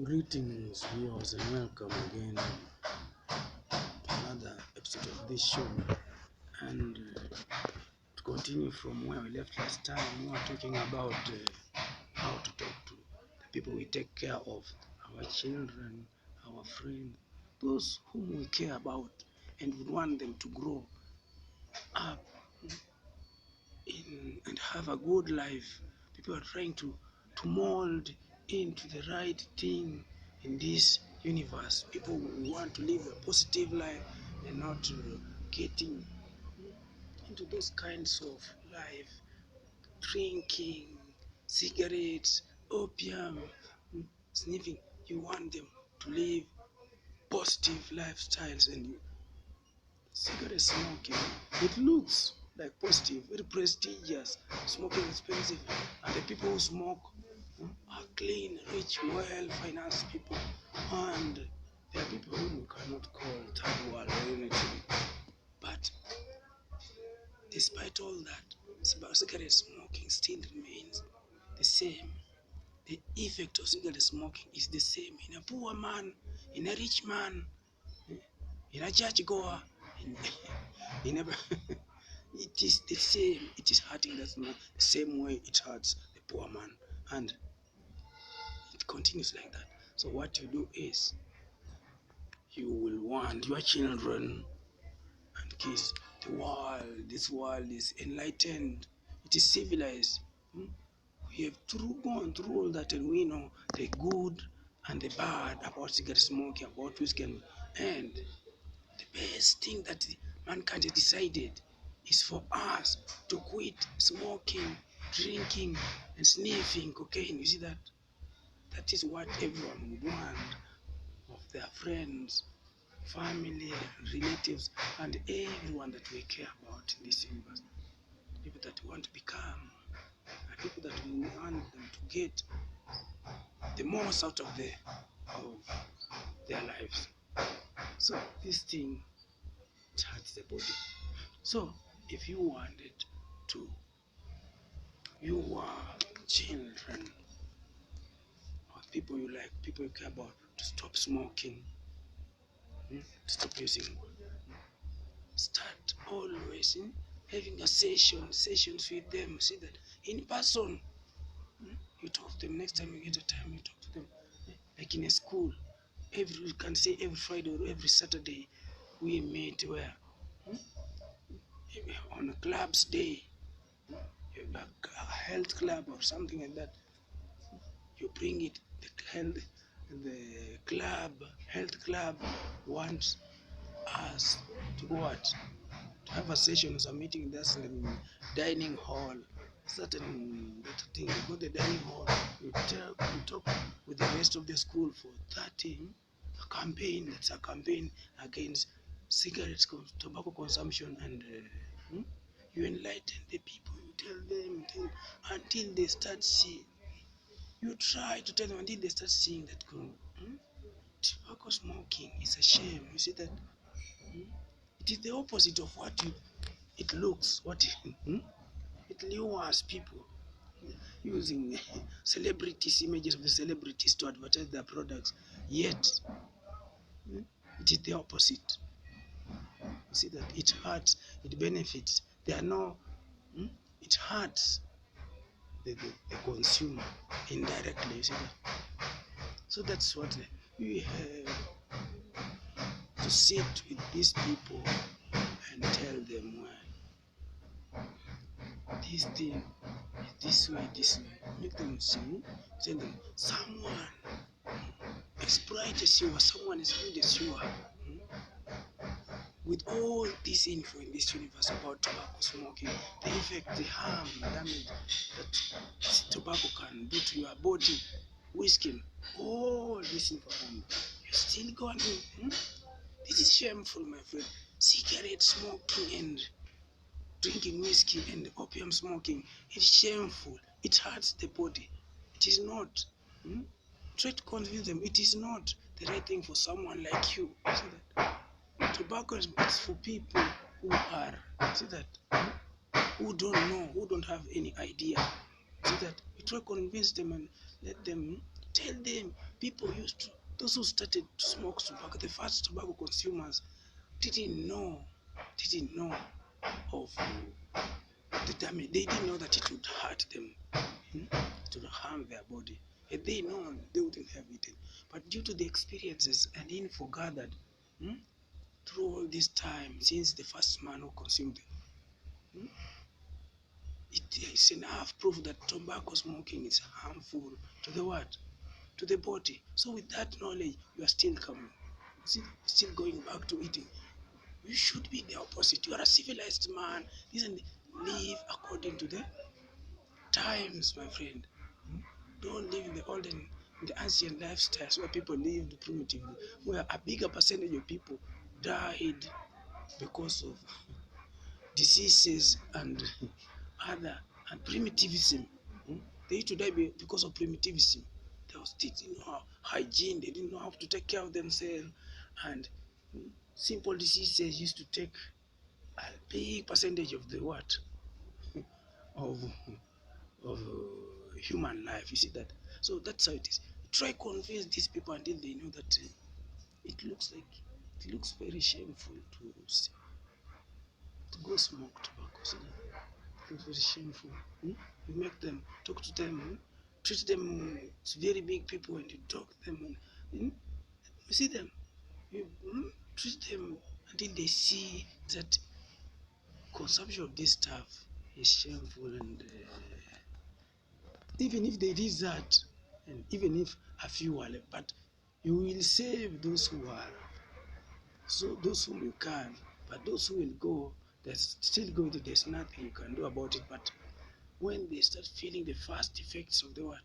Greetings, viewers, and welcome again to another episode of this show. And to continue from where we left last time, we were talking about how to talk to the people we take care of, our children, our friends, those whom we care about and would want them to grow up and have a good life. People are trying to mold into the right thing in this universe. People want to live a positive life and not getting into those kinds of life, drinking, cigarettes, opium, sniffing. You want them to live positive lifestyles, and cigarette smoking, it looks like positive, very prestigious. Smoking is expensive, and the people who smoke are clean, rich, well-financed people, and there are people whom you cannot call third world or anything. But despite all that, cigarette smoking still remains the same. The effect of cigarette smoking is the same in a poor man, in a rich man, in a churchgoer, in a it is the same. It is hurting that man the same way it hurts the poor man, and it continues like that. So what you do is you will want your children and kids. The world, this world is enlightened. It is civilized. We have gone through all that, and we know the good and the bad about cigarette smoking, about whiskey, and the best thing that mankind has decided is for us to quit smoking, drinking, and sniffing cocaine. You see that? That is what everyone would want of their friends, family, relatives, and everyone that we care about in this universe. People that we want to become, and people that we want them to get the most out of their lives. So this thing, it hurts the body. So if you wanted to, your children or people you like, people you care about, to stop smoking, to stop using, start always having a sessions with them. See that in person. You talk to them next time you get a time. You talk to them like in a school. You can say every Friday or every Saturday we meet where on a club's day, a health club or something like that. You bring it, the health club wants us to go out to have a session or some meeting that's in the dining hall. Certain thing, you go to the dining hall, you talk with the rest of the school for 30, a campaign, that's a campaign against cigarettes, tobacco consumption, and you enlighten the people, you tell them until they start seeing. You try to tell them until they start seeing that tobacco smoking is a shame. You see that it is the opposite of what it looks. It lures people using celebrities, images of the celebrities to advertise their products. Yet it is the opposite. You see that it hurts, it benefits. There are no. It hurts the consumer indirectly. You see that. So that's what we have to sit with these people and tell them why this thing is this way. Make them see, tell them someone as bright as you are, someone as good as you are. With all this info in this universe about tobacco smoking, the effect, the harm, the damage that tobacco can do to your body, whiskey, all this info, you still going. This is shameful, my friend. Cigarette smoking and drinking whiskey and opium smoking, it's shameful. It hurts the body. It is not. Try to convince them it is not the right thing for someone like you. See that? Tobacco is for people who are, see that, who don't know, who don't have any idea. See that? You try to convince them and let them Tell them people used to, those who started to smoke tobacco, the first tobacco consumers didn't know of the damage. They didn't know that it would hurt them, it would harm their body. Had they known, they wouldn't have eaten. But due to the experiences and info gathered through all this time, since the first man who consumed it, it is enough proof that tobacco smoking is harmful to the what? To the body. So with that knowledge, you are still coming. Still going back to eating. You should be the opposite. You are a civilized man. Listen, live according to the times, my friend. Don't live in the olden, in the ancient lifestyles where people lived primitively, where a bigger percentage of people died because of diseases and other and primitivism. They used to die because of primitivism. They didn't know hygiene. They didn't know how to take care of themselves, and simple diseases used to take a big percentage of the what of human life. You see that? So that's how it is. Try convince these people until they know that it looks like it looks very shameful to go smoke tobacco. See that? It's very shameful. You make them talk to them, treat them. It's very big people when you talk to them. You see them. You treat them until they see that consumption of this stuff is shameful, and even if they did that, and even if a few are left, but you will save those who are, so those whom you can, but those who will go, there's still going to, there's nothing you can do about it. But when they start feeling the first effects of the what,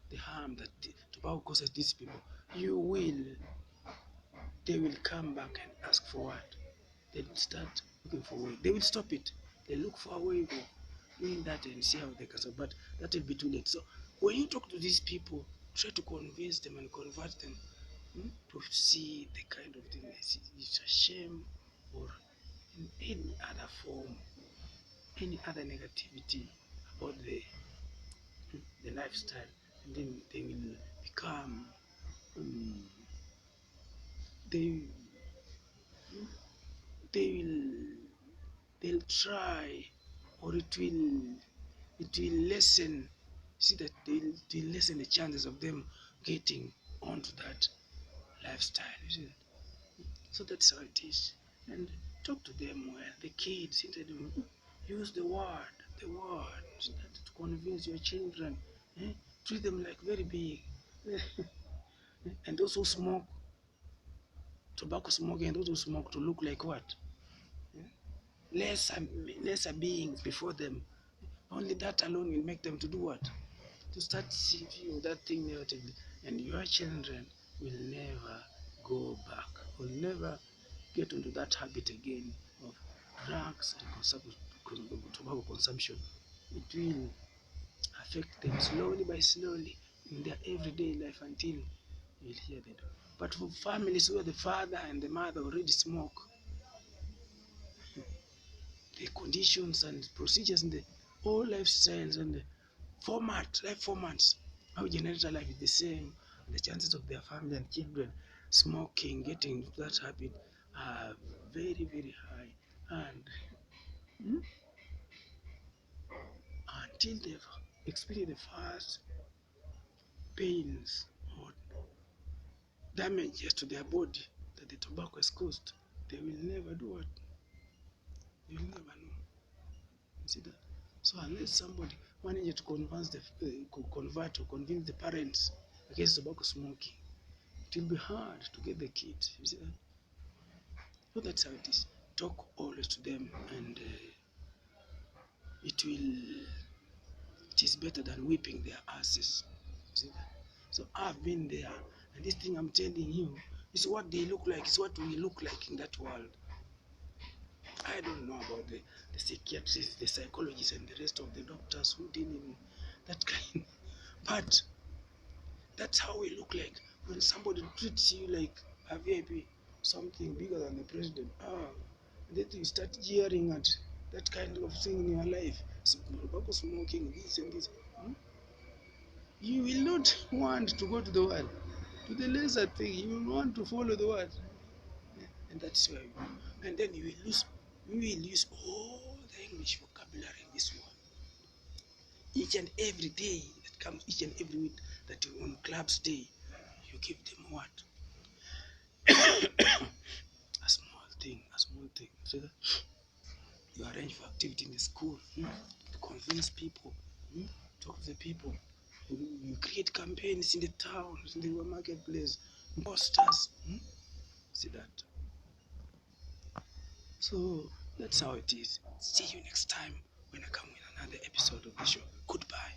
the harm that the tobacco causes these people, you will, they will come back and ask for what? They will start looking for a way. They will stop it. They look for a way of doing that and see how they can solve. But that will be too late. So when you talk to these people, try to convince them and convert them to see the kind of thing they see. It's a shame, or in any other form, any other negativity about the lifestyle, and then they will become um, they they will they'll try, or it will lessen, see that it will lessen the chances of them getting onto that lifestyle, you see. So that's how it is. And talk to them well, the kids, use the word to convince your children. Treat them like very big. And those who smoke tobacco smoking, and those who smoke, to look like what? lesser lesser beings before them. Only that alone will make them to do what? To start seeing you that thing negatively, and your children will never go back, will never get into that habit again of drugs and tobacco consumption. It will affect them slowly by slowly in their everyday life until you'll hear them. But for families where the father and the mother already smoke, the conditions and procedures and the all lifestyles and the life formats, how generator life is the same, the chances of their family and children smoking, getting into that habit are very, very high. And until they've experienced the first pains or damages to their body that the tobacco has caused, they will never do what? They will never know. You see that? So unless somebody manages to convert or convince the parents against tobacco smoking, it will be hard to get the kids. You see that? So that's how it is. Talk always to them, and it will. It is better than whipping their asses. You see that? So I've been there, and this thing I'm telling you is what they look like. It's what we look like in that world. I don't know about the psychiatrists, the psychologists, and the rest of the doctors who deal in that kind. But that's how we look like when somebody treats you like a VIP, something bigger than the president. Then you start jeering at that kind of thing in your life. Tobacco smoking, this and this. You will not want to go to the world, to the lesser thing. You will want to follow the word. And that's where you, and then you will use all the English vocabulary in this world. Each and every day that comes, each and every week that you on club's day, you give them what? A small thing, a small thing. So that you arrange for activity in the school, to convince people, talk to the people. You create campaigns in the towns, in the marketplace, posters. See that? So that's how it is. See you next time when I come with another episode of the show. Goodbye.